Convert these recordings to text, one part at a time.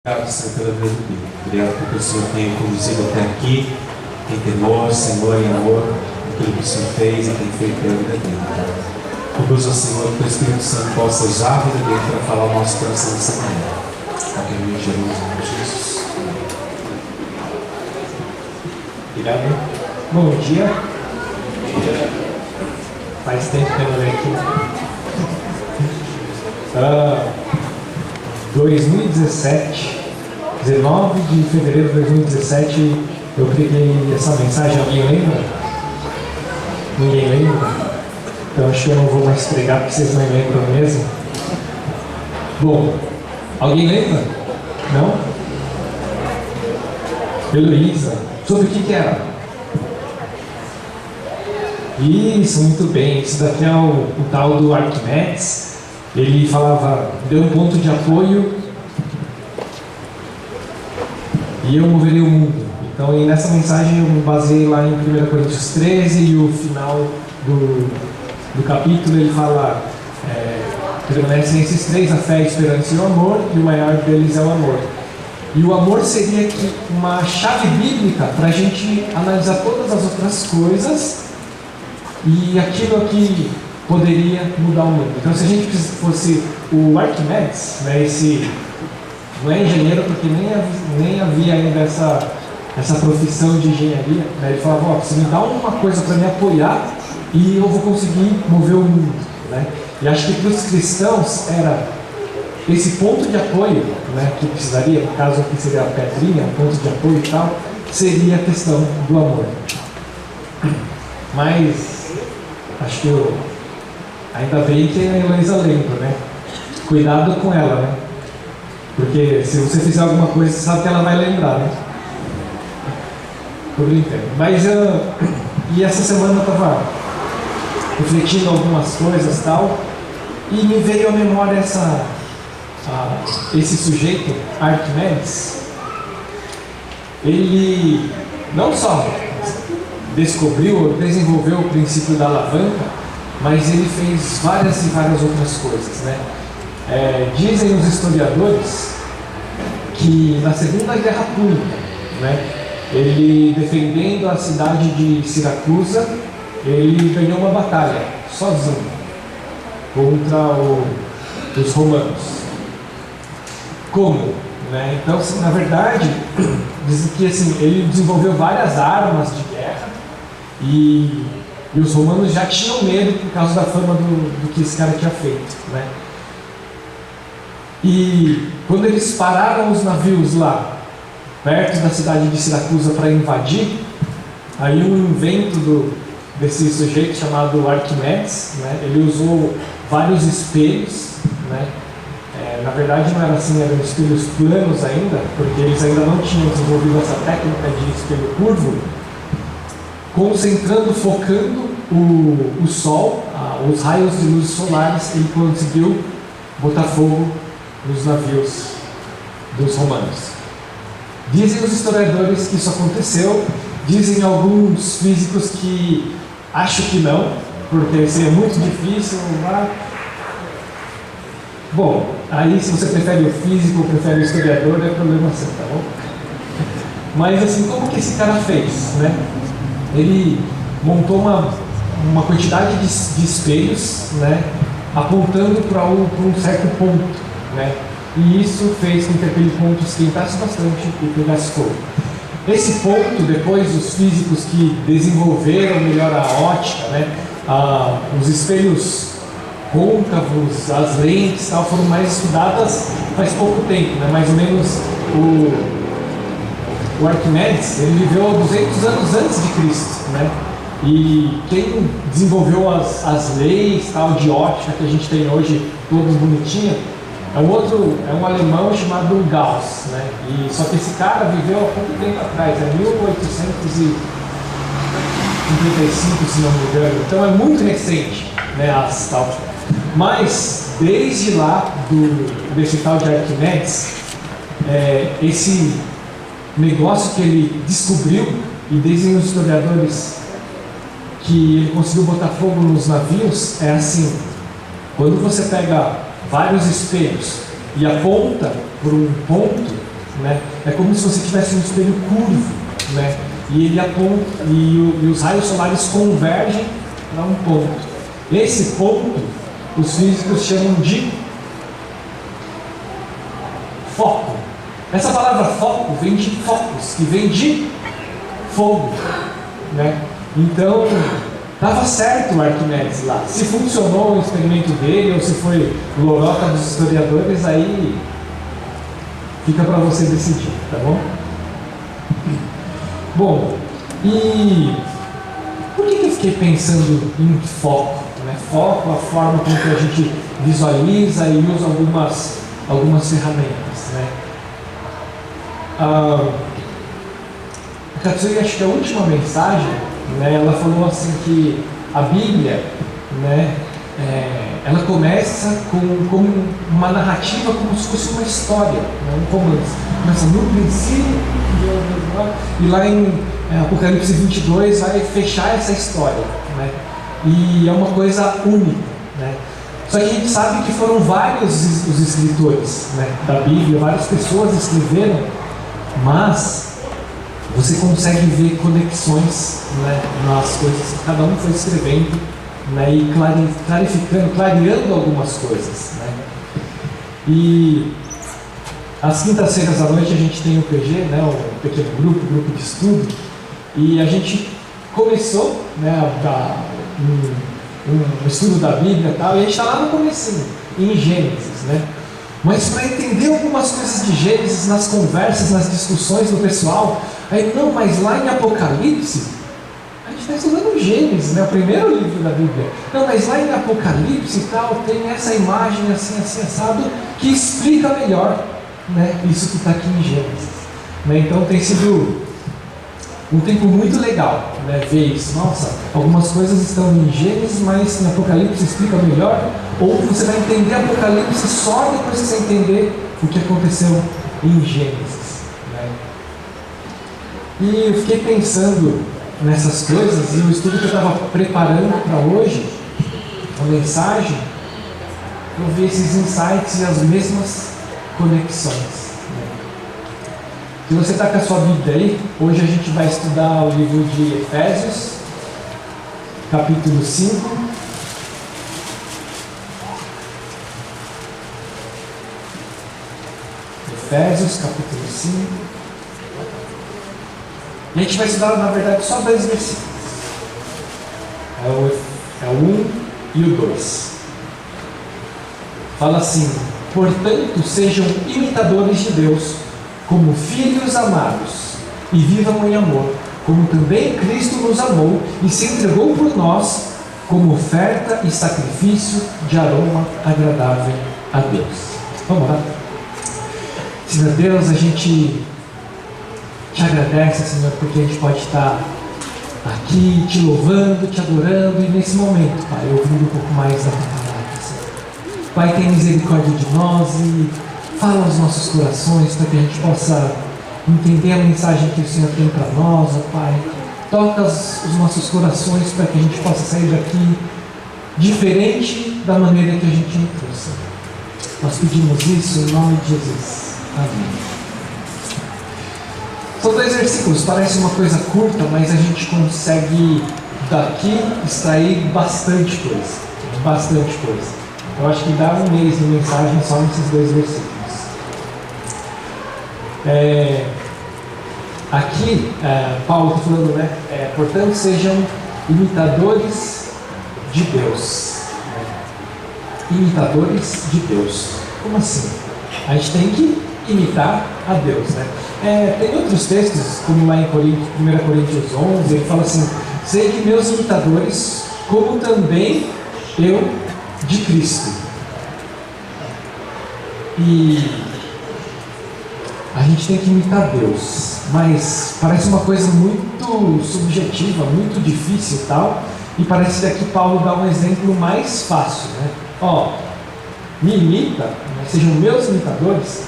Obrigado, Senhor, pela vida do Bíblia. Obrigado porque o Senhor tem conduzido até aqui, em temor, Senhor, em amor, aquilo que o Senhor fez e tem feito pela vida dele. Procura, Senhor, que o Espírito Santo possa usar a vida dele para falar o nosso coração dessa manhã. Aqui no Jesus. Obrigado. Bom dia. Faz tempo que eu não venho aqui. 2017, 19 de fevereiro de 2017, eu preguei essa mensagem. Alguém lembra? Ninguém lembra? Então acho que eu não vou mais pregar porque vocês não lembram mesmo. Bom, alguém lembra? Não? Heloísa, sobre o que era? Isso, muito bem. Isso daqui é o tal do Arquimedes. Ele falava, deu um ponto de apoio e eu moverei o mundo. Então, e nessa mensagem eu me baseei lá em 1 Coríntios 13 e o final do capítulo ele fala, permanecem esses três, a fé, a esperança e o amor, e o maior deles é o amor. E o amor seria aqui uma chave bíblica para a gente analisar todas as outras coisas e aquilo que poderia mudar o mundo. Então, se a gente fosse o Arquimedes, né, esse não é engenheiro porque nem havia ainda essa profissão de engenharia, né, ele falava, você me dá uma coisa para me apoiar e eu vou conseguir mover o mundo, né? E acho que para os cristãos era esse ponto de apoio, né, que precisaria, no caso aqui seria a pedrinha, ponto de apoio e tal, seria a questão do amor. Mas acho que ainda bem que a Heloísa lembra, né? Cuidado com ela, né? Porque se você fizer alguma coisa, você sabe que ela vai lembrar, né? Tô brincando. Mas e essa semana eu estava refletindo algumas coisas e tal, e me veio à memória esse sujeito, Arquimedes. Ele não só descobriu, desenvolveu o princípio da alavanca, mas ele fez várias e várias outras coisas, né? Dizem os historiadores que na Segunda Guerra Púnica, né, ele defendendo a cidade de Siracusa, ele ganhou uma batalha sozinho contra os romanos. Como? Né? Então, na verdade, dizem que assim, ele desenvolveu várias armas de guerra e os romanos já tinham medo por causa da fama do que esse cara tinha feito, né? E quando eles pararam os navios lá, perto da cidade de Siracusa para invadir, aí um invento desse sujeito chamado Arquimedes, né? Ele usou vários espelhos, né? Na verdade não era assim, eram espelhos planos ainda, porque eles ainda não tinham desenvolvido essa técnica de espelho curvo, concentrando, focando o sol, os raios de luz solares, ele conseguiu botar fogo nos navios dos romanos. Dizem os historiadores que isso aconteceu, dizem alguns físicos que acham que não, porque seria muito difícil. Bom, aí se você prefere o físico ou prefere o historiador, é problema seu, tá bom? Mas assim, como que esse cara fez, né? Ele montou uma quantidade de espelhos, né, apontando para um certo ponto, né, e isso fez com que aquele ponto esquentasse bastante e pegasse fogo. Esse ponto, depois os físicos que desenvolveram melhor a ótica, né, os espelhos côncavos, as lentes tal, foram mais estudadas faz pouco tempo, né, mais ou menos o Arquimedes, ele viveu 200 anos antes de Cristo, né? E quem desenvolveu as leis tal, de óptica que a gente tem hoje, todas bonitinhas, é um alemão chamado Gauss, né? E só que esse cara viveu há pouco tempo atrás, 1855, se não me engano. Então é muito recente, né, as tal. Mas desde lá desse tal de Arquimedes, esse negócio que ele descobriu, e dizem os historiadores que ele conseguiu botar fogo nos navios, é assim: quando você pega vários espelhos e aponta por um ponto, né? É como se você tivesse um espelho curvo, né? E ele aponta, e os raios solares convergem para um ponto. Esse ponto, os físicos chamam de foco. Essa palavra foco vem de focus, que vem de fogo, né? Então, estava certo o Arquimedes lá. Se funcionou o experimento dele ou se foi loroca dos historiadores, aí fica para você decidir, tá bom? Bom, e por que eu fiquei pensando em foco? Né? Foco, a forma com que a gente visualiza e usa algumas ferramentas, né? A Katsui, acho que a última mensagem, né, ela falou assim que a Bíblia, né, ela começa com uma narrativa como se fosse uma história, né, um romance. Começa no princípio, e lá em Apocalipse 22 vai fechar essa história, né, e é uma coisa única, né. Só que a gente sabe que foram vários os escritores, né, da Bíblia, várias pessoas escreveram, mas você consegue ver conexões, né, nas coisas que cada um foi escrevendo, né, e clareando algumas coisas, né. E às quintas-feiras à noite a gente tem o PG, né, um pequeno grupo de estudo, e a gente começou, né, um estudo da Bíblia e tal, e a gente está lá no comecinho, em Gênesis, né. Mas para entender algumas coisas de Gênesis nas conversas, nas discussões do pessoal, aí não, mas lá em Apocalipse, a gente está estudando Gênesis, né, o primeiro livro da Bíblia. Não, mas lá em Apocalipse e tal, tem essa imagem assim, assado, que explica melhor, né, isso que está aqui em Gênesis. Né, então tem sido um tempo muito legal, né, ver isso. Nossa, algumas coisas estão em Gênesis, mas em Apocalipse explica melhor. Ou você vai entender Apocalipse só depois que você entender o que aconteceu em Gênesis, né? E eu fiquei pensando nessas coisas, e o estudo que eu estava preparando para hoje, a mensagem, eu vi esses insights e as mesmas conexões, né? Se você está com a sua Bíblia aí, hoje a gente vai estudar o livro de Efésios, capítulo 5. Efésios, capítulo 5. E a gente vai estudar, na verdade, só 2 versículos. É o 1 e o 2. Fala assim: portanto, sejam imitadores de Deus, como filhos amados, e vivam em amor, como também Cristo nos amou e se entregou por nós, como oferta e sacrifício de aroma agradável a Deus. Vamos lá? Senhor Deus, a gente te agradece, Senhor, porque a gente pode estar aqui te louvando, te adorando, e nesse momento, Pai, ouvindo um pouco mais da tua palavra, Senhor. Pai, tem misericórdia de nós e fala aos nossos corações para que a gente possa entender a mensagem que o Senhor tem para nós, ó Pai. Toca os nossos corações para que a gente possa sair daqui diferente da maneira que a gente entrou, Senhor. Nós pedimos isso em nome de Jesus. Amém. São 2 versículos, parece uma coisa curta, mas a gente consegue daqui extrair bastante coisa. Bastante coisa. Eu acho que dá um mês de mensagem só nesses 2 versículos. Aqui, Paulo está falando, né? Portanto, sejam imitadores de Deus. Imitadores de Deus. Como assim? A gente tem que imitar a Deus, né? Tem outros textos, como lá em 1 Coríntios 11, ele fala assim: sede meus imitadores, como também eu de Cristo. E a gente tem que imitar Deus, mas parece uma coisa muito subjetiva, muito difícil e tal, e parece que aqui Paulo dá um exemplo mais fácil, né? Me imita, né? Sejam meus imitadores,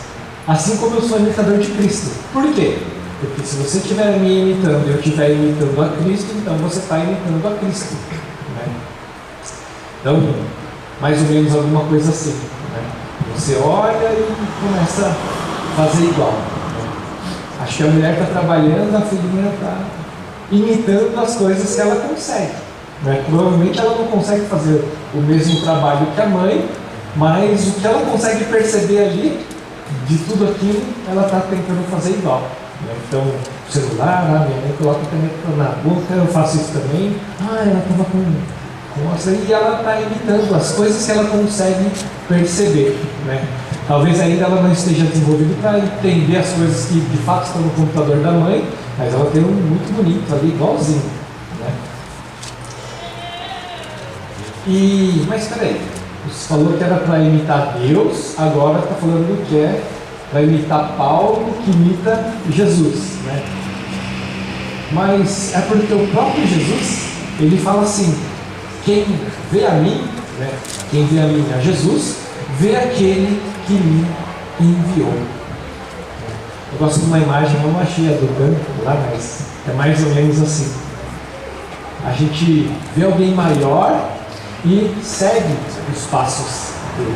assim como eu sou imitador de Cristo. Por quê? Porque se você estiver me imitando e eu estiver imitando a Cristo, então você está imitando a Cristo, né? Então, mais ou menos alguma coisa assim, né? Você olha e começa a fazer igual, né? Acho que a mulher está trabalhando, a filhinha está imitando as coisas que ela consegue. Né? Provavelmente ela não consegue fazer o mesmo trabalho que a mãe, mas o que ela consegue perceber ali, de tudo aquilo, ela está tentando fazer igual. Né? Então, o celular, minha mãe coloca a caneta na boca, eu faço isso também. Ela estava com essa, e ela está imitando as coisas que ela consegue perceber. Né? Talvez ainda ela não esteja desenvolvida para entender as coisas que de fato estão no computador da mãe, mas ela tem um muito bonito ali, igualzinho. Né? Mas peraí, você falou que era para imitar Deus, agora está falando que é para imitar Paulo, que imita Jesus. Né? Mas é porque o próprio Jesus, ele fala assim: quem vê a mim, né? Quem vê a mim, a Jesus, vê aquele que me enviou. Eu gosto de uma imagem, eu não achei a do canto lá, mas é mais ou menos assim. A gente vê alguém maior e segue os passos dele.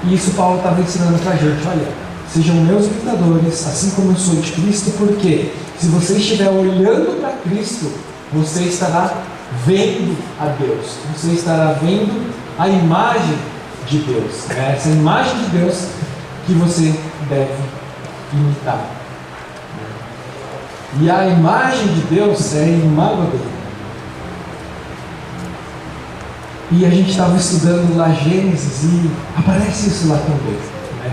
E isso Paulo estava ensinando para a gente: olha, sejam meus imitadores, assim como eu sou de Cristo, porque se você estiver olhando para Cristo, você estará vendo a Deus, você estará vendo a imagem de Deus. É essa imagem de Deus que você deve imitar. E a imagem de Deus é a imago dele. E a gente estava estudando lá Gênesis e aparece isso lá também. Né?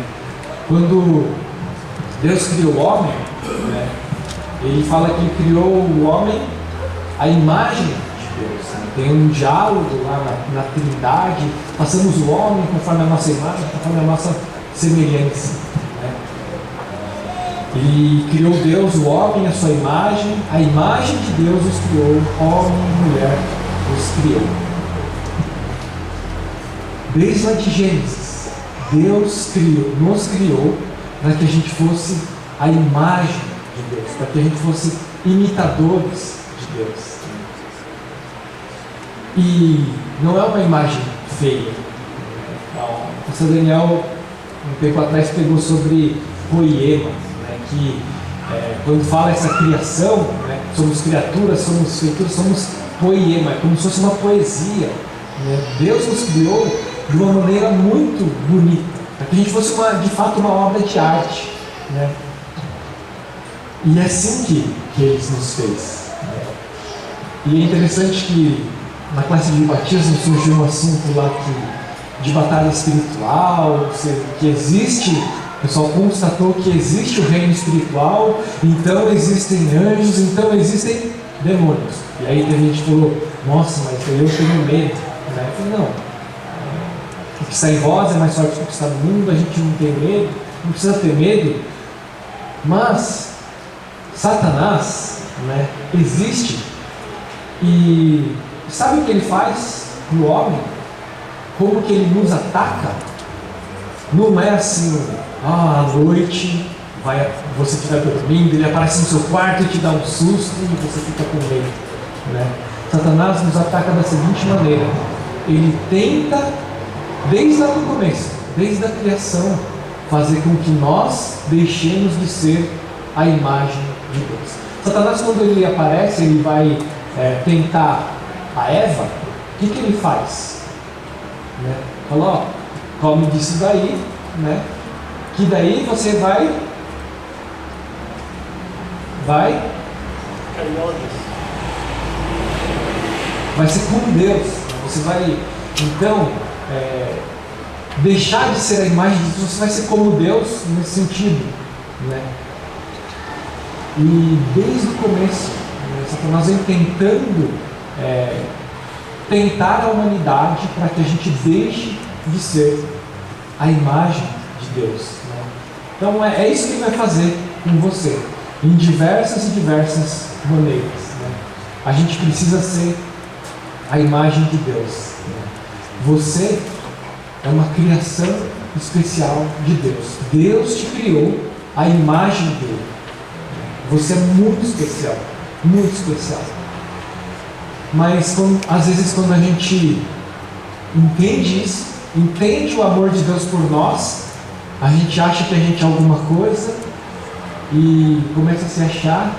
Quando Deus criou o homem, né? Ele fala que ele criou o homem à imagem de Deus. Né? Tem um diálogo lá na Trindade: passamos o homem conforme a nossa imagem, conforme a nossa semelhança. Né? E criou Deus o homem à sua imagem, a imagem de Deus os criou, homem e mulher os criou. Desde lá de Gênesis, Deus nos criou para que a gente fosse a imagem de Deus, para que a gente fosse imitadores de Deus. E não é uma imagem feia. O pastor Daniel, um tempo atrás, pegou sobre poema, né, que quando fala essa criação, né, somos criaturas, somos feituras, somos poema, é como se fosse uma poesia. Né? Deus nos criou de uma maneira muito bonita, para que a gente fosse de fato uma obra de arte. Né? E é assim que Ele nos fez. Né? E é interessante que na classe de batismo surgiu um assunto lá de batalha espiritual, que existe, o pessoal constatou que existe o reino espiritual, então existem anjos, então existem demônios. E aí tem gente que falou: nossa, mas eu tenho medo. Né? Eu falei: não. O que está em vós é mais forte do que está no mundo, a gente não tem medo, não precisa ter medo. Mas Satanás, né, existe, e sabe o que ele faz no homem? Como que ele nos ataca? Não é assim: à noite, você estiver dormindo, ele aparece no seu quarto e te dá um susto e você fica com medo. Né? Satanás nos ataca da seguinte maneira: ele tenta, desde lá no começo, desde a criação, fazer com que nós deixemos de ser a imagem de Deus. Satanás, quando ele aparece, ele vai tentar a Eva. O que ele faz? Né? Fala: come disso daí, né? Que daí você vai ser como Deus. Você vai, então, deixar de ser a imagem de Deus. Você vai ser como Deus nesse sentido. Né? E desde o começo, Satanás vem tentando tentar a humanidade para que a gente deixe de ser a imagem de Deus. Né? Então é isso que ele vai fazer com você, em diversas e diversas maneiras. Né? A gente precisa ser a imagem de Deus. Né? Você é uma criação especial de Deus. Deus te criou a imagem dele. Você é muito especial, muito especial. Mas às vezes quando a gente entende isso, entende o amor de Deus por nós, a gente acha que a gente é alguma coisa e começa a se achar,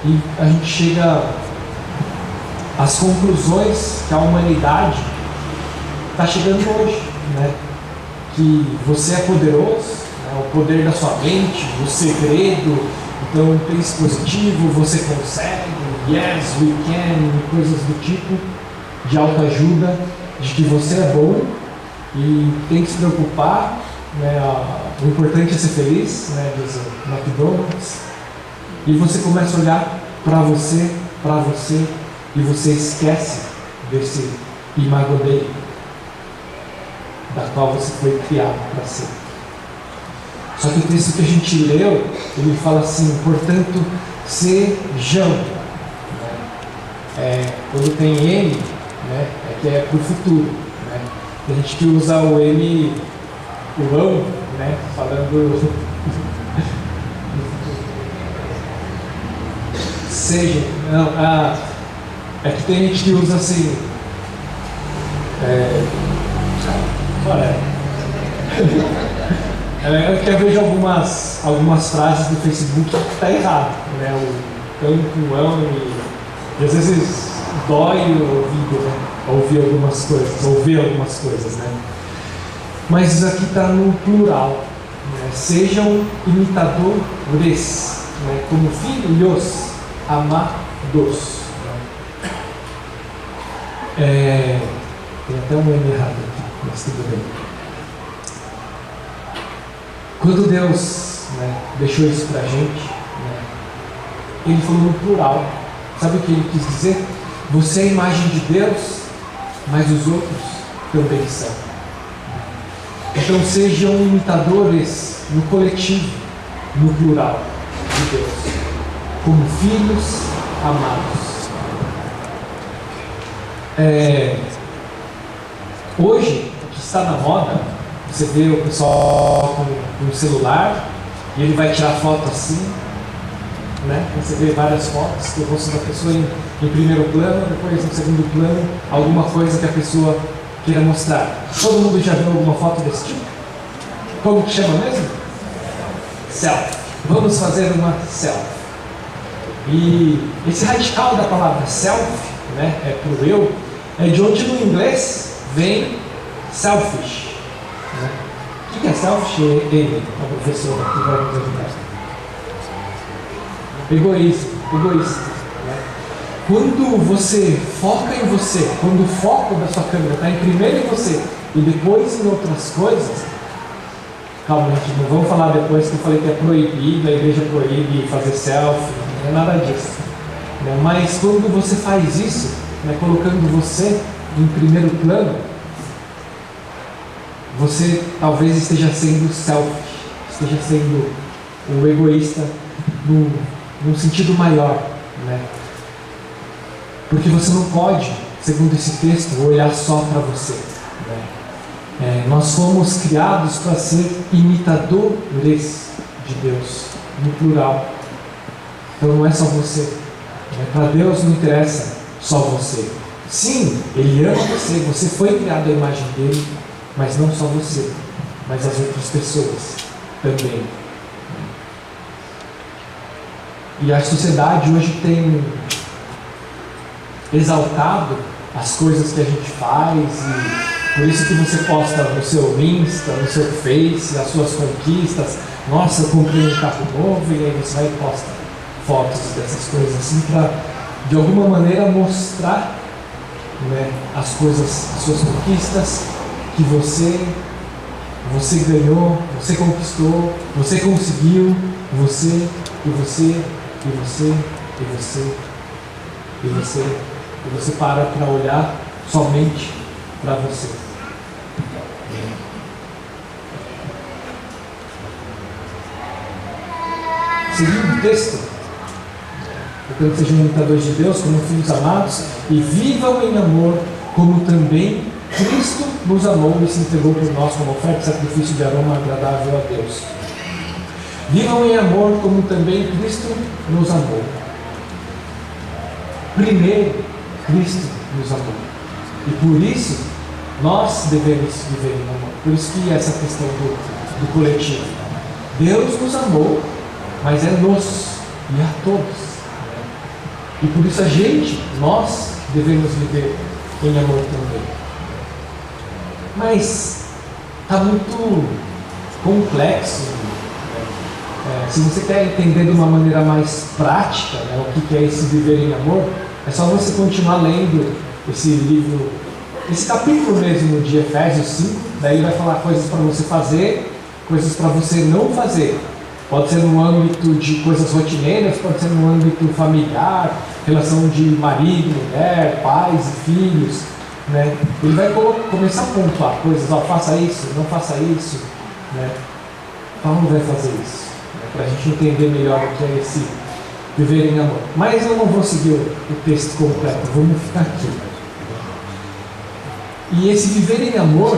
e a gente chega às conclusões que a humanidade está chegando hoje, né? Que você é poderoso, né? O poder da sua mente, o segredo, então um penso positivo, você consegue, yes, we can, e coisas do tipo, de autoajuda, de que você é bom e tem que se preocupar, né? O importante é ser feliz, né? Diz o McDonald's. E você começa a olhar para você, e você esquece desse imago Dei, da qual você foi criado para ser. Só que o texto que a gente leu, ele fala assim, portanto, sejam. Quando tem M, né, é que é para o futuro. Né? Tem gente que usa o M, o ão, né, falando seja, não, é que tem gente que usa assim, eu vejo algumas frases do Facebook que está errado, né, o tanto, ão, e às vezes dói o ouvido, né, ouvir algumas coisas, né, mas isso aqui está no plural, né, sejam imitadores, né, como filhos amados. Tem até um M errado aqui, mas tudo bem. Quando Deus, né, deixou isso pra gente, né, Ele falou no plural. Sabe o que Ele quis dizer? Você é a imagem de Deus, mas os outros também são. Então sejam imitadores no coletivo, no plural de Deus, como filhos amados. Hoje, o que está na moda, você vê o pessoal com o celular e ele vai tirar foto assim, né? Você vê várias fotos que o rosto da pessoa em primeiro plano, depois no segundo plano, alguma coisa que a pessoa queira mostrar. Todo mundo já viu alguma foto desse tipo? Como que chama mesmo? Selfie. Vamos fazer uma selfie. E esse radical da palavra selfie, né, é pro eu, é de onde no inglês vem selfish. Né? O que é selfish? Ele, a professora que vai nos ajudar. Egoísta. Né? Quando você foca em você, quando o foco da sua câmera está em primeiro em você e depois em outras coisas, calma, gente, não vamos falar depois que eu falei que é proibido, a igreja proíbe fazer selfie, não é nada disso. Né? Mas quando você faz isso, né, colocando você em primeiro plano, você talvez esteja sendo selfish, esteja sendo o egoísta num sentido maior, né? Porque você não pode, segundo esse texto, olhar só para você. Né? Nós fomos criados para ser imitadores de Deus, no plural. Então não é só você. Né? Para Deus não interessa só você. Sim, Ele ama você, você foi criado à imagem dEle, mas não só você, mas as outras pessoas também. E a sociedade hoje tem exaltado as coisas que a gente faz, e por isso que você posta no seu Insta, no seu Face, as suas conquistas. Nossa, eu comprei um carro novo, e aí você vai e posta fotos dessas coisas assim, para de alguma maneira mostrar, né, as coisas, as suas conquistas, que você ganhou, você conquistou, você conseguiu, você para olhar somente para você. Seguindo o texto, portanto, sejam imitadores de Deus como filhos amados e vivam em amor, como também Cristo nos amou e se entregou por nós como oferta e sacrifício de aroma agradável a Deus. Vivam em amor, como também Cristo nos amou. Primeiro, Cristo nos amou. E por isso, nós devemos viver em amor. Por isso que essa questão do coletivo. Deus nos amou mas é nos e a todos. Né? E por isso nós devemos viver em amor também. Mas está muito complexo. Se você quer entender de uma maneira mais prática, né, o que é esse viver em amor, é só você continuar lendo esse livro, esse capítulo mesmo de Efésios 5, daí vai falar coisas para você fazer, coisas para você não fazer. Pode ser no âmbito de coisas rotineiras, pode ser no âmbito familiar, relação de marido, mulher, pais e filhos. Né? Ele vai começar a pontuar coisas, faça isso, não faça isso. Né? Paulo vai fazer isso, né? Para a gente entender melhor o que é esse viver em amor. Mas eu não vou seguir o texto completo, vamos ficar aqui. E esse viver em amor,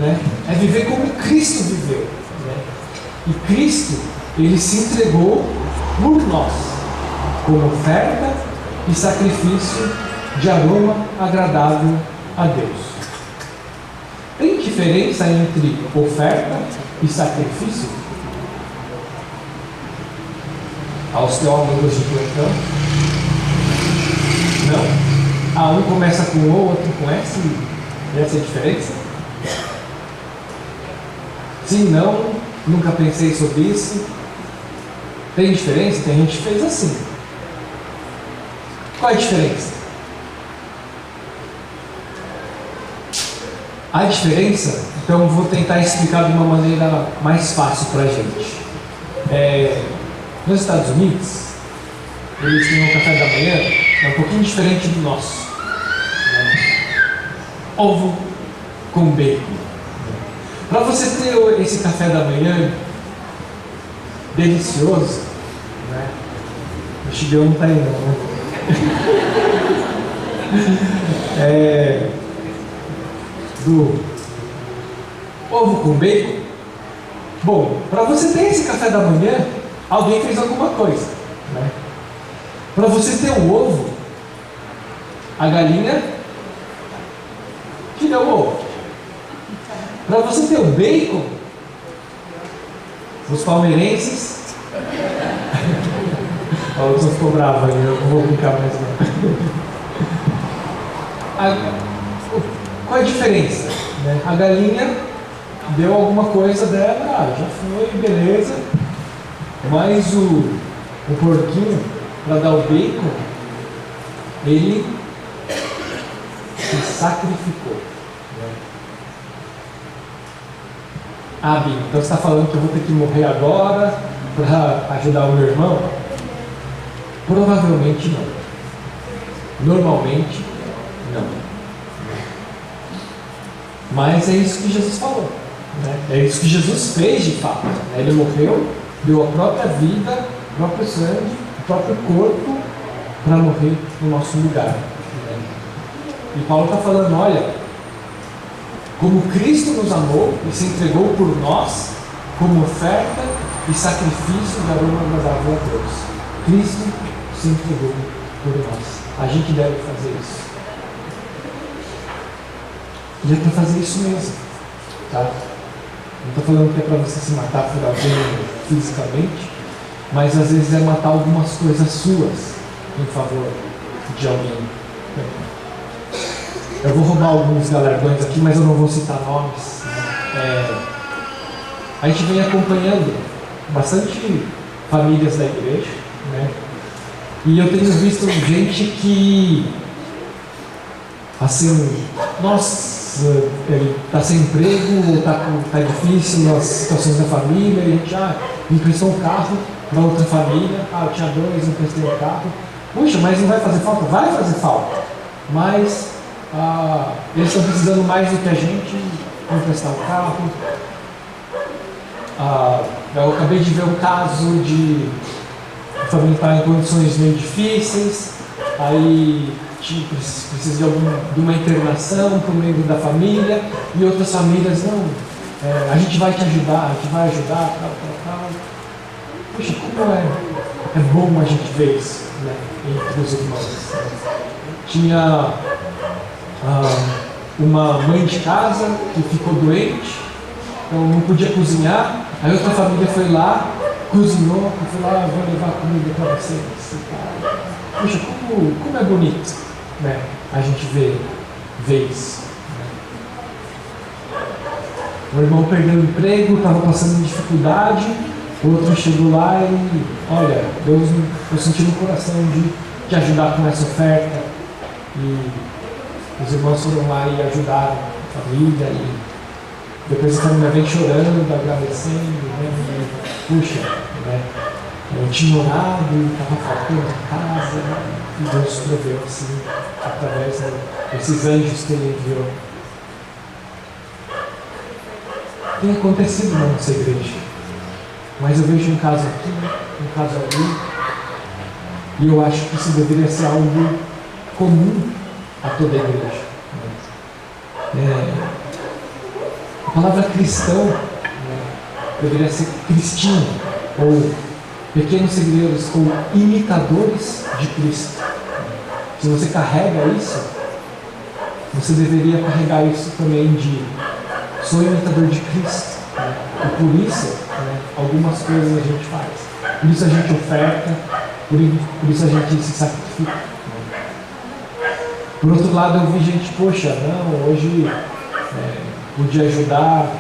né, é viver como Cristo viveu. Né? E Cristo, ele se entregou por nós, como oferta e sacrifício de aroma agradável a Deus. Tem diferença entre oferta e sacrifício? Aos teólogos de plantão? Não? Um começa com O, outro com S? Essa é a diferença? Sim, não, nunca pensei sobre isso. Tem diferença? Tem gente que fez assim. Qual é a diferença? A diferença, então eu vou tentar explicar de uma maneira mais fácil para a gente. Nos Estados Unidos, eles têm um café da manhã um pouquinho diferente do nosso. Ovo com bacon. Para você ter esse café da manhã delicioso, né? O Chigão não está aí não, né? Do ovo com bacon. Bom, para você ter esse café da manhã, alguém fez alguma coisa, né? Para você ter o ovo, a galinha tira o ovo. Para você ter o bacon, os palmeirenses. A outra ficou brava aí, eu não vou brincar mais não. Qual é a diferença? Né? A galinha deu alguma coisa dela, já foi, beleza. Mas o porquinho, para dar o bacon, ele se sacrificou. Né? Bim, então você está falando que eu vou ter que morrer agora para ajudar o meu irmão? Provavelmente não. Normalmente, não. Mas é isso que Jesus falou. Né? É isso que Jesus fez de fato. Né? Ele morreu, deu a própria vida, o próprio sangue, o próprio corpo para morrer no nosso lugar. Né? E Paulo está falando, olha, como Cristo nos amou e se entregou por nós como oferta e sacrifício de aroma agradável a Deus. Cristo se entregou por nós. A gente deve fazer isso. E é para fazer isso mesmo, tá? Não estou falando que é para você se matar por alguém fisicamente, mas às vezes é matar algumas coisas suas em favor de alguém. Eu vou roubar alguns galardões aqui, mas eu não vou citar nomes. A gente vem acompanhando bastante famílias da igreja, né? E eu tenho visto gente que, assim, nossa, ele está sem emprego, está difícil as situações da família, e a gente emprestou um carro para outra família, eu tinha dois, emprestei um carro. Puxa, mas não vai fazer falta? Vai fazer falta. Mas eles estão precisando mais do que a gente emprestar o carro. Eu acabei de ver um caso de a família estar em condições meio difíceis, aí precisa de uma internação para o membro da família, e outras famílias, a gente vai te ajudar, a gente vai ajudar, tal. Puxa, como é bom a gente ver isso, né, entre os irmãos. Tinha uma mãe de casa que ficou doente, então não podia cozinhar, aí outra família foi lá cozinhou, e falou, vou levar comida para vocês. Poxa, como é bonito, né? A gente vê isso. Né? O irmão perdeu o emprego, estava passando dificuldade, o outro chegou lá e, olha, Deus, eu senti no coração de ajudar com essa oferta. E os irmãos foram lá e ajudaram a família. E depois a família vem chorando, agradecendo, né? E, puxa, né? Eu tinha orado e estava faltando a casa, né? E Deus proveu assim, através desses anjos que Ele enviou. Tem acontecido na nossa igreja, mas eu vejo um caso aqui, um caso ali, e eu acho que isso deveria ser algo comum a toda a igreja. A palavra cristão, né, deveria ser cristinho, ou pequenos seguidores, ou imitadores de Cristo. Se você carrega isso, você deveria carregar isso também de sou imitador de Cristo. Né? E por isso, né, algumas coisas a gente faz. Por isso a gente oferta, por isso a gente se sacrifica. Né? Por outro lado, eu vi gente, poxa, não, hoje podia ajudar.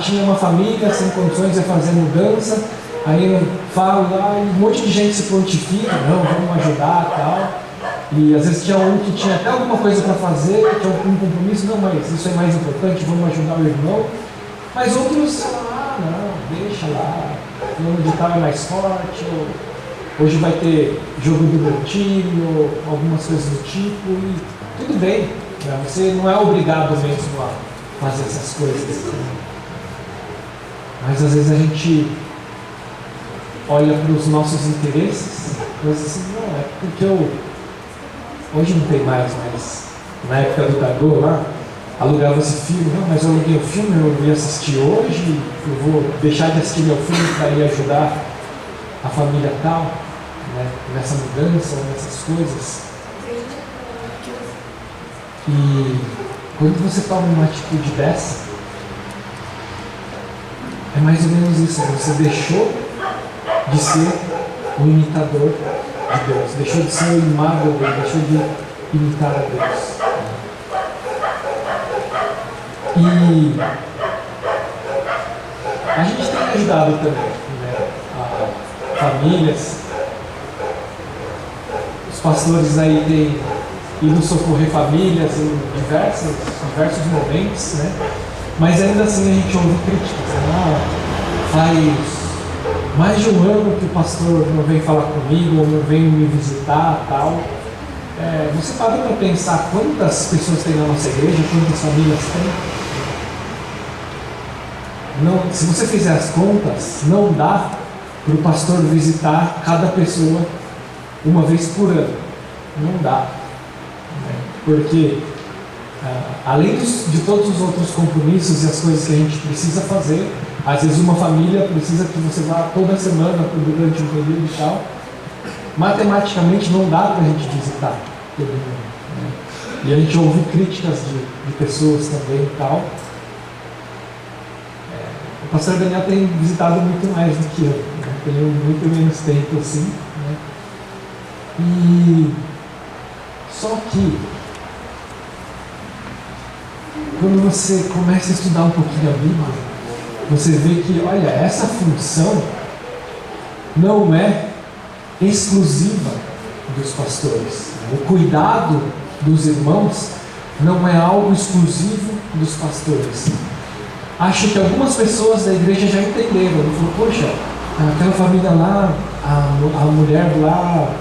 Tinha uma família sem condições de fazer mudança, aí eu falo lá e um monte de gente se prontifica, não, vamos ajudar e tal. E às vezes tinha um que tinha até alguma coisa para fazer, tinha um compromisso, não, mas isso é mais importante, vamos ajudar o irmão. Mas outros falam, não, deixa lá, o nome de tal é mais forte, hoje vai ter jogo do meu time, ou algumas coisas do tipo, e tudo bem, né? Você não é obrigado mesmo a fazer essas coisas. Mas às vezes a gente olha para os nossos interesses, coisas assim, não, é porque hoje não tem mais, mas na época do Dagô lá, alugava esse filme, não, mas eu aluguei o filme, eu ia assistir hoje, eu vou deixar de assistir meu filme para ir ajudar a família tal, né, nessa mudança, nessas coisas. E quando você toma uma atitude dessa, é mais ou menos isso, você deixou de ser um imitador de Deus, deixou de ser um imável dele, deixou de imitar a Deus. E a gente tem ajudado também, né, a famílias. Os pastores aí têm ido socorrer famílias em diversos momentos, né? Mas ainda assim a gente ouve críticas. Faz mais de um ano que o pastor não vem falar comigo, ou não vem me visitar, tal. Você parou para pensar quantas pessoas tem na nossa igreja, quantas famílias tem? Não, se você fizer as contas, não dá para o pastor visitar cada pessoa uma vez por ano. Não dá. Porque além de todos os outros compromissos e as coisas que a gente precisa fazer, às vezes uma família precisa que você vá toda semana durante um período e tal. Matematicamente não dá para a gente visitar todo mundo, né? E a gente ouve críticas de pessoas também e tal. O pastor Daniel tem visitado muito mais do que eu, né? Tenho muito menos tempo assim, né? E só que quando você começa a estudar um pouquinho a Bíblia, você vê que, olha, essa função não é exclusiva dos pastores. O cuidado dos irmãos não é algo exclusivo dos pastores. Acho que algumas pessoas da igreja já entenderam. Ele falou, poxa, aquela família lá, a mulher lá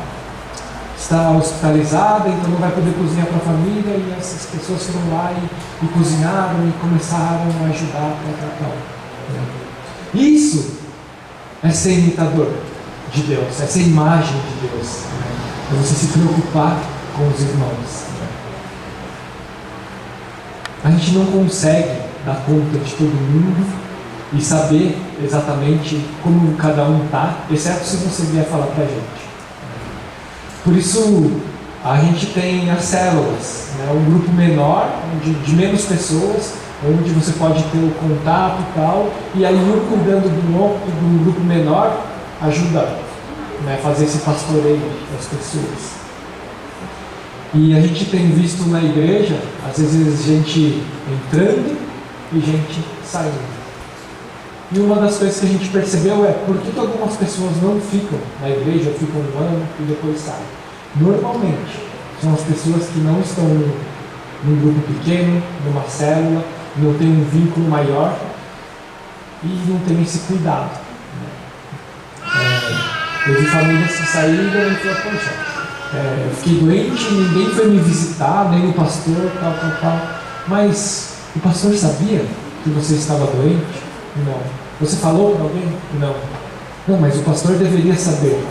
está hospitalizada, então não vai poder cozinhar para a família, e essas pessoas foram lá e cozinharam e começaram a ajudar, tal. Isso é ser imitador de Deus, é ser imagem de Deus, é você se preocupar com os irmãos. A gente não consegue dar conta de todo mundo e saber exatamente como cada um está, exceto se você vier falar para a gente. Por isso a gente tem as células, né? Um grupo menor, de menos pessoas, onde você pode ter o contato e tal, e aí um cuidando do outro, do grupo menor, ajuda, né, a fazer esse pastoreio das pessoas. E a gente tem visto na igreja, às vezes, gente entrando e gente saindo. E uma das coisas que a gente percebeu é por que algumas pessoas não ficam na igreja, ou ficam um ano e depois saem. Normalmente, são as pessoas que não estão num grupo pequeno, numa célula, não tem um vínculo maior e não tem esse cuidado. Eu vi famílias que saíram e falaram, poxa, eu fiquei doente, ninguém foi me visitar, nem o pastor, tal. Mas o pastor sabia que você estava doente? Não. Você falou para alguém? Não, mas o pastor deveria saber.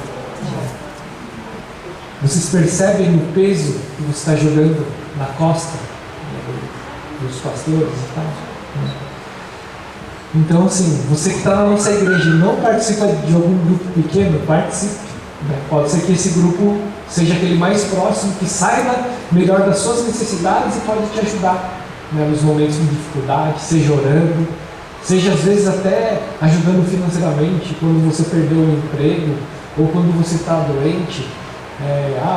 Vocês percebem o peso que você está jogando na costa dos pastores e tal? Então, assim, você que está na nossa igreja e não participa de algum grupo pequeno, participe. Pode ser que esse grupo seja aquele mais próximo, que saiba melhor das suas necessidades e pode te ajudar, né, nos momentos de dificuldade, seja orando, seja às vezes até ajudando financeiramente, quando você perdeu o emprego, ou quando você está doente,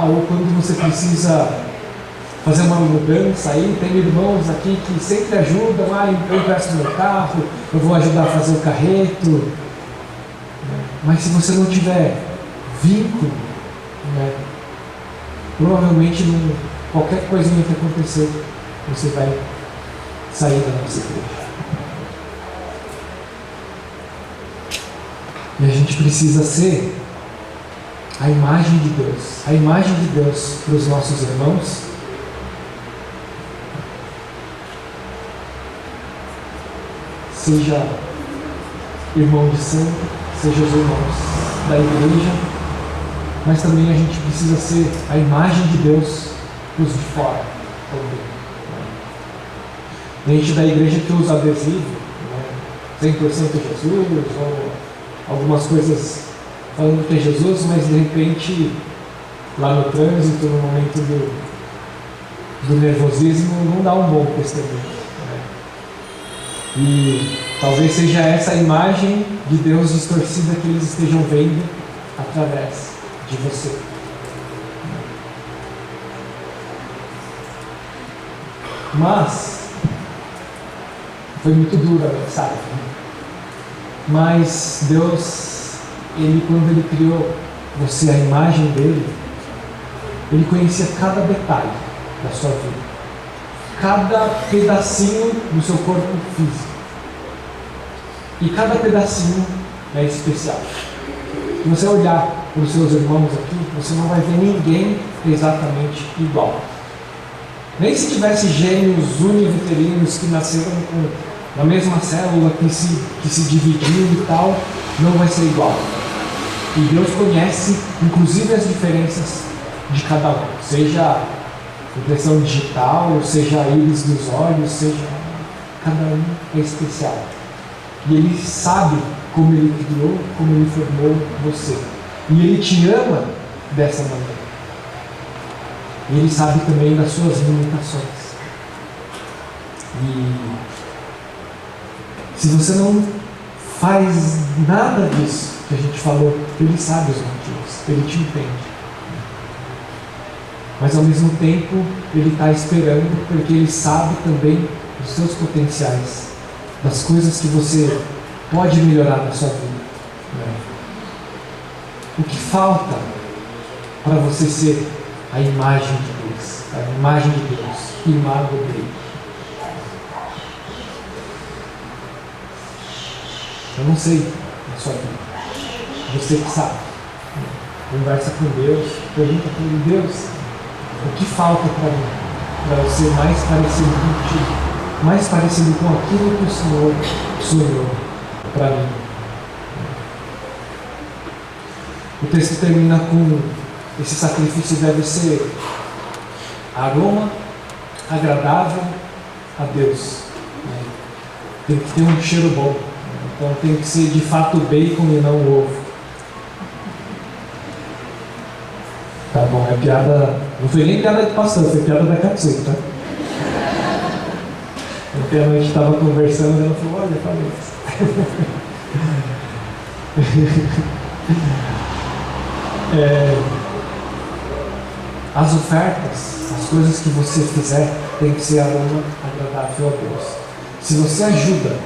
ou quando você precisa fazer uma mudança. Aí tem irmãos aqui que sempre ajudam, eu empresto meu carro, eu vou ajudar a fazer o carreto. Mas se você não tiver vínculo, né, provavelmente qualquer coisinha que acontecer, você vai sair da nossa igreja. E a gente precisa ser a imagem de Deus. A imagem de Deus para os nossos irmãos. Seja irmão de sangue, seja os irmãos da igreja, mas também a gente precisa ser a imagem de Deus para os de fora também. Tem gente da igreja que usa adesivo, né? 100% Jesus, ou algumas coisas falando que é Jesus, mas de repente, lá no trânsito, no momento do nervosismo, não dá um bom testemunho. Né? E talvez seja essa a imagem de Deus distorcida que eles estejam vendo através de você. Mas foi muito dura a mensagem. Mas Deus, quando Ele criou você, a imagem dele, Ele conhecia cada detalhe da sua vida, cada pedacinho do seu corpo físico. E cada pedacinho é especial. Se você olhar para os seus irmãos aqui, você não vai ver ninguém exatamente igual. Nem se tivesse gêmeos univitelinos que nasceram na mesma célula, que se dividiu e tal, não vai ser igual. E Deus conhece, inclusive, as diferenças de cada um. Seja impressão digital, seja a íris dos olhos, seja... Cada um é especial. E Ele sabe como Ele criou, como Ele formou você. E Ele te ama dessa maneira. E Ele sabe também das suas limitações. E se você não faz nada disso que a gente falou, Ele sabe os motivos, Ele te entende. Mas ao mesmo tempo, Ele está esperando, porque Ele sabe também dos seus potenciais, das coisas que você pode melhorar na sua vida. O que falta para você ser a imagem de Deus, a imagem de Deus, imago dele? Eu não sei na sua vida, você que sabe. Conversa com Deus, pergunta para Ele: Deus, o que falta para mim, para eu ser mais parecido contigo, mais parecido com aquilo que o Senhor sonhou para mim? O texto termina com: esse sacrifício deve ser aroma agradável a Deus. Tem que ter um cheiro bom. Então tem que ser de fato bacon e não ovo. Tá bom, é piada. Não foi nem piada de pastor, foi piada da Katsuki, tá? Ontem a noite estava conversando e ela falou: olha, falei isso. As ofertas, as coisas que você fizer, tem que ser aroma agradável a Deus. Se você ajuda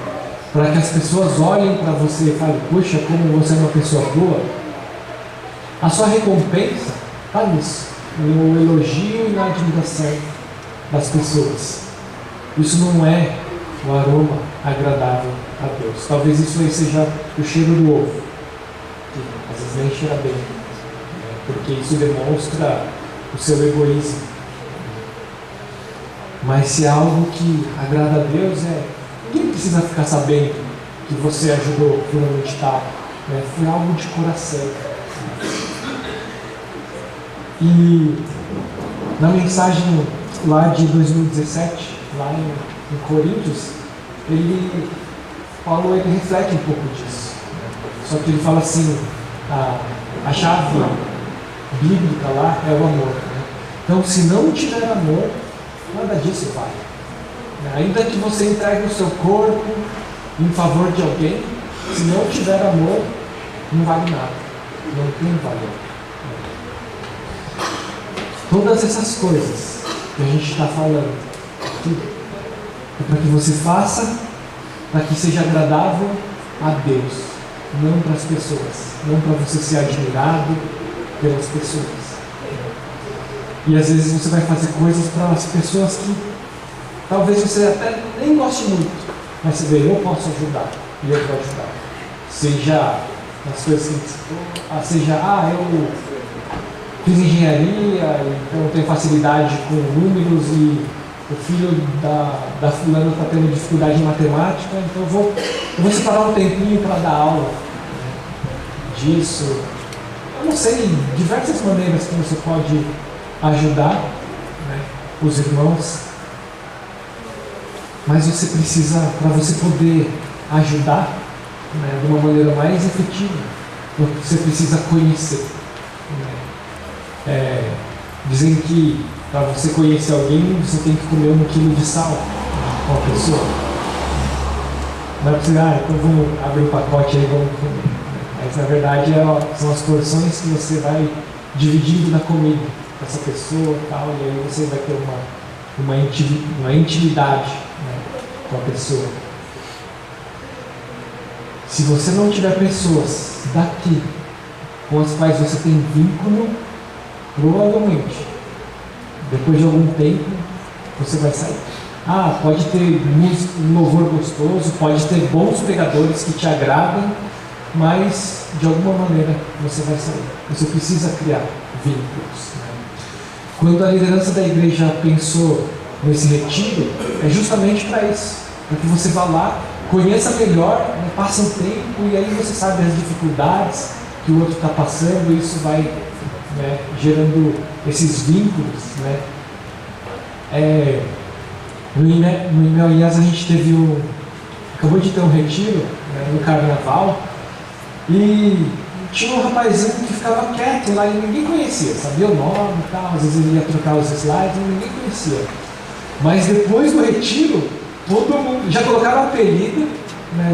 para que as pessoas olhem para você e falem, puxa, como você é uma pessoa boa, a sua recompensa está nisso, no elogio e na admiração das pessoas. Isso não é o aroma agradável a Deus. Talvez isso aí seja o cheiro do ovo, que às vezes nem cheira bem, porque isso demonstra o seu egoísmo. Mas se é algo que agrada a Deus, ninguém precisa ficar sabendo que você ajudou finalmente tal. Foi algo de coração. E na mensagem lá de 2017, lá em Coríntios, ele reflete um pouco disso. Só que ele fala assim, a chave bíblica lá é o amor. Então, se não tiver amor, nada disso vale. Ainda que você entregue o seu corpo em favor de alguém, se não tiver amor, não vale nada. Não tem valor. Todas essas coisas que a gente está falando aqui, é para que você faça, para que seja agradável a Deus, não para as pessoas, não para você ser admirado pelas pessoas. E às vezes você vai fazer coisas para as pessoas que talvez você até nem goste muito, mas você vê, eu posso ajudar e eu vou ajudar. Seja nas coisas que seja, eu fiz engenharia, então eu tenho facilidade com números e o filho da fulana está tendo dificuldade em matemática, então eu vou separar um tempinho para dar aula disso. Eu não sei, diversas maneiras que você pode ajudar os irmãos, mas você precisa, para você poder ajudar de uma maneira mais efetiva, você precisa conhecer. Dizem que para você conhecer alguém, você tem que comer 1 quilo de sal com a pessoa. Não é para você, então vamos abrir um pacote aí e vamos comer. Mas na verdade são as porções que você vai dividindo da comida com essa pessoa e tal, e aí você vai ter uma intimidade com a pessoa. Se você não tiver pessoas daqui com as quais você tem vínculo, provavelmente depois de algum tempo você vai sair. Pode ter um louvor gostoso, pode ter bons pregadores que te agradam, mas de alguma maneira você vai sair. Você precisa criar vínculos. Quando a liderança da igreja pensou nesse retiro, é justamente para isso, para que você vá lá, conheça melhor, passe um tempo e aí você sabe as dificuldades que o outro está passando, e isso vai gerando esses vínculos. No INES a gente acabou de ter um retiro no carnaval, e tinha um rapazinho que ficava quieto lá e ninguém conhecia, sabia o nome e tal, às vezes ele ia trocar os slides e ninguém conhecia. Mas depois do retiro, todo mundo já colocava apelido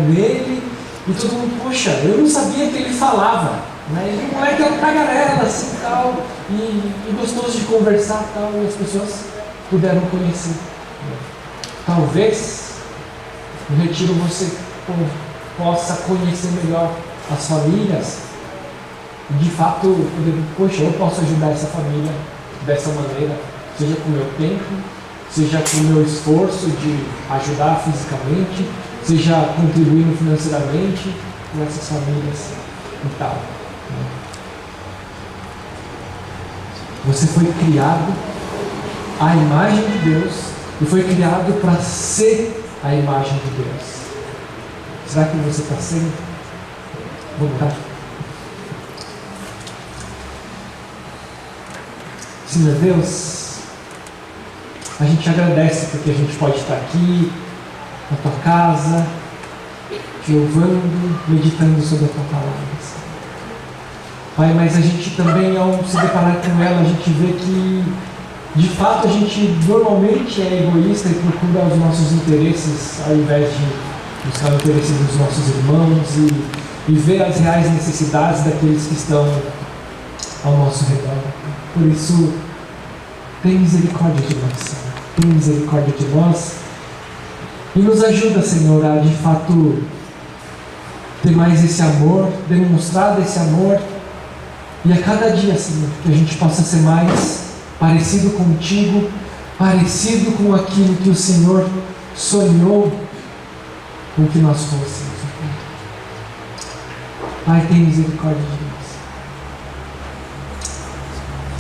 nele, e todo mundo, poxa, eu não sabia que ele falava. E o moleque era tagarela assim tal, e gostoso de conversar tal, e as pessoas puderam conhecer. Talvez no retiro você possa conhecer melhor as famílias, e de fato, poxa, eu posso ajudar essa família dessa maneira, seja com o meu tempo, seja com o meu esforço de ajudar fisicamente, seja contribuindo financeiramente com essas famílias e tal. Você foi criado à imagem de Deus e foi criado para ser a imagem de Deus. Será que você está sendo? Vamos lá. Senhor Deus, a gente agradece porque a gente pode estar aqui na tua casa, te louvando, meditando sobre a tua palavra. Pai, mas a gente também, ao se deparar com ela, a gente vê que de fato a gente normalmente é egoísta e procura os nossos interesses ao invés de buscar o interesse dos nossos irmãos, e ver as reais necessidades daqueles que estão ao nosso redor. Por isso, tem misericórdia de nós, Senhor. Tem misericórdia de nós e nos ajuda, Senhor, a de fato ter mais esse amor, demonstrar esse amor, e a cada dia, Senhor, que a gente possa ser mais parecido contigo, parecido com aquilo que o Senhor sonhou com que nós fôssemos. Pai, tem misericórdia de nós.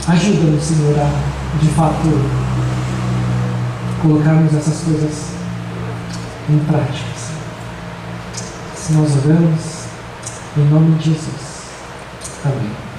Ajuda-nos, Senhor, a de fato colocarmos essas coisas em prática, Senhor. Se nós oramos em nome de Jesus. Amém.